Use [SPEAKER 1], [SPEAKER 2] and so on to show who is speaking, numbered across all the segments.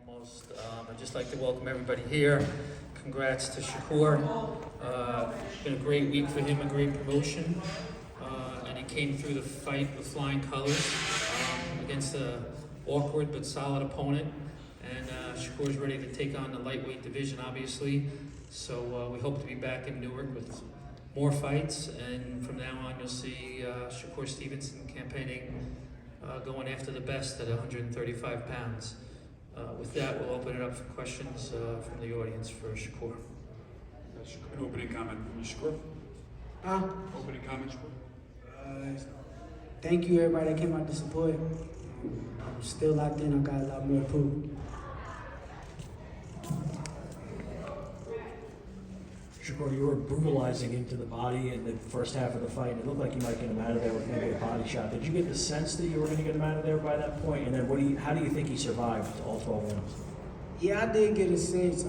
[SPEAKER 1] almost. I'd just like to welcome everybody here. Congrats to Shakur. It's been a great week for him, a great promotion. And he came through the fight with flying colors against an awkward but solid opponent. And Shakur's ready to take on the lightweight division, obviously. So we hope to be back in Newark with more fights. And from now on, you'll see Shakur Stevenson campaigning, going after the best at 135 pounds. With that, we'll open it up for questions from the audience for Shakur.
[SPEAKER 2] An opening comment from you, Shakur? Opening comment, Shakur?
[SPEAKER 3] Thank you, everybody that came out to support. I'm still locked in. I've got a lot more to prove.
[SPEAKER 4] Shakur, you were brutalizing into the body in the first half of the fight. It looked like you might get him out of there with maybe a body shot. Did you get the sense that you were going to get him out of there by that point? And then how do you think he survived all 12 rounds?
[SPEAKER 3] Yeah, I did get a sense.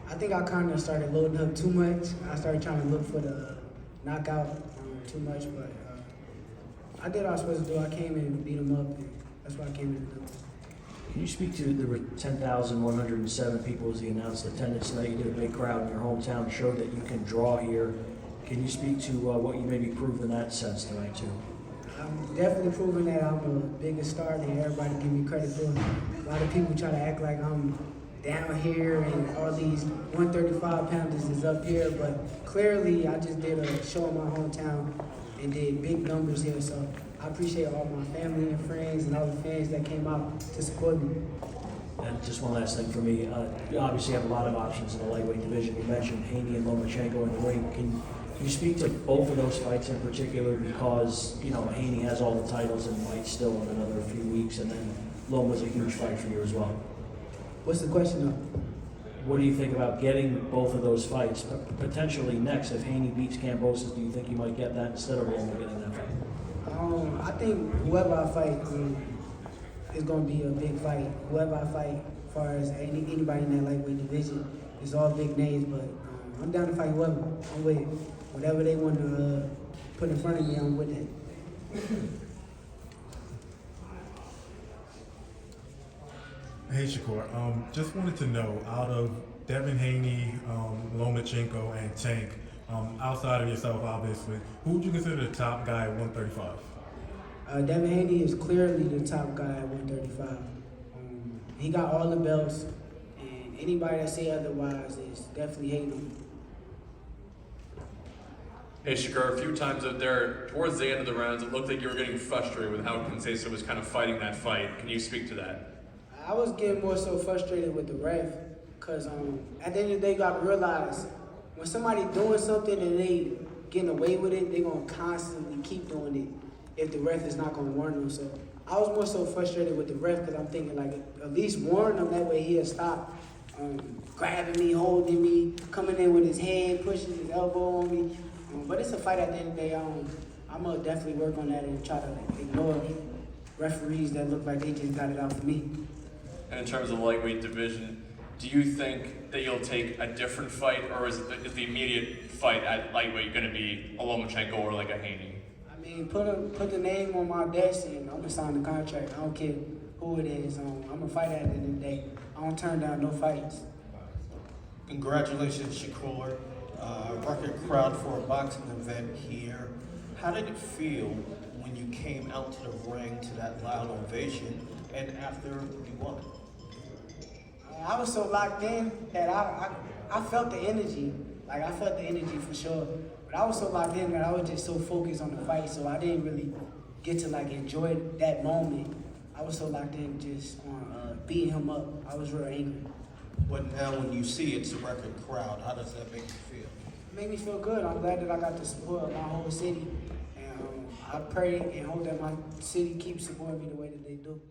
[SPEAKER 3] I think I kind of started loading up too much. I started trying to look for the knockout too much, but I did what I was supposed to do. I came in and beat him up, and that's what I came in to do.
[SPEAKER 4] Can you speak to there were 10,107 people as the announced attendance tonight? You did a big crowd in your hometown, showed that you can draw here. Can you speak to what you maybe proved in that sense tonight too?
[SPEAKER 3] I'm definitely proving that I'm the biggest star that everybody give me credit for. A lot of people try to act like I'm down here and all these 135 pounders is up here, but clearly I just did a show in my hometown and did big numbers here, so I appreciate all my family and friends and all the fans that came out to support me.
[SPEAKER 4] And just one last thing for me. You obviously have a lot of options in the lightweight division. You mentioned Haney and Lomachenko in the ring. Can you speak to both of those fights in particular, because Haney has all the titles and might still in another few weeks, and then Loma's a huge fight for you as well.
[SPEAKER 3] What's the question though?
[SPEAKER 4] What do you think about getting both of those fights potentially next? If Haney beats Kambosos, do you think you might get that instead of Loma getting that fight?
[SPEAKER 3] I think whoever I fight is going to be a big fight. Whoever I fight, as far as anybody in that lightweight division, is all big names. But I'm down to fight whoever. I'm with it. Whatever they want to put in front of me, I'm with it.
[SPEAKER 5] Hey Shakur, just wanted to know, out of Devin Haney, Lomachenko, and Tank, outside of yourself obviously, who would you consider the top guy at 135?
[SPEAKER 3] Devin Haney is clearly the top guy at 135. He got all the belts, and anybody that say otherwise is definitely hating him.
[SPEAKER 6] Hey Shakur, a few times out there, towards the end of the rounds, it looked like you were getting frustrated with how Conceicao was kind of fighting that fight. Can you speak to that?
[SPEAKER 3] I was getting more so frustrated with the ref, because at the end of the day, you got to realize when somebody doing something and they getting away with it, they're going to constantly keep doing it if the ref is not going to warn them. So I was more so frustrated with the ref, because I'm thinking, like, at least warn him, that way he'll stop grabbing me, holding me, coming in with his head, pushing his elbow on me. But it's a fight at the end of the day. I'm going to definitely work on that and try to ignore referees that look like they just got it out for me.
[SPEAKER 6] And in terms of the lightweight division, do you think that you'll take a different fight, or is the immediate fight at lightweight going to be a Lomachenko or like a Haney?
[SPEAKER 3] I mean, put the name on my desk and I'm going to sign the contract. I don't care who it is. I'm going to fight at the end of the day. I don't turn down no fights.
[SPEAKER 7] Congratulations, Shakur. Record crowd for a boxing event here. How did it feel when you came out to the ring to that loud ovation and after you won?
[SPEAKER 3] I was so locked in that I felt the energy. Like, I felt the energy for sure. But I was so locked in that I was just so focused on the fight, so I didn't really get to, like, enjoy that moment. I was so locked in just on beating him up. I was real angry.
[SPEAKER 7] But now when you see it's a record crowd, how does that make you feel?
[SPEAKER 3] It made me feel good. I'm glad that I got the support of my whole city. And I pray and hope that my city keeps supporting me the way that they do.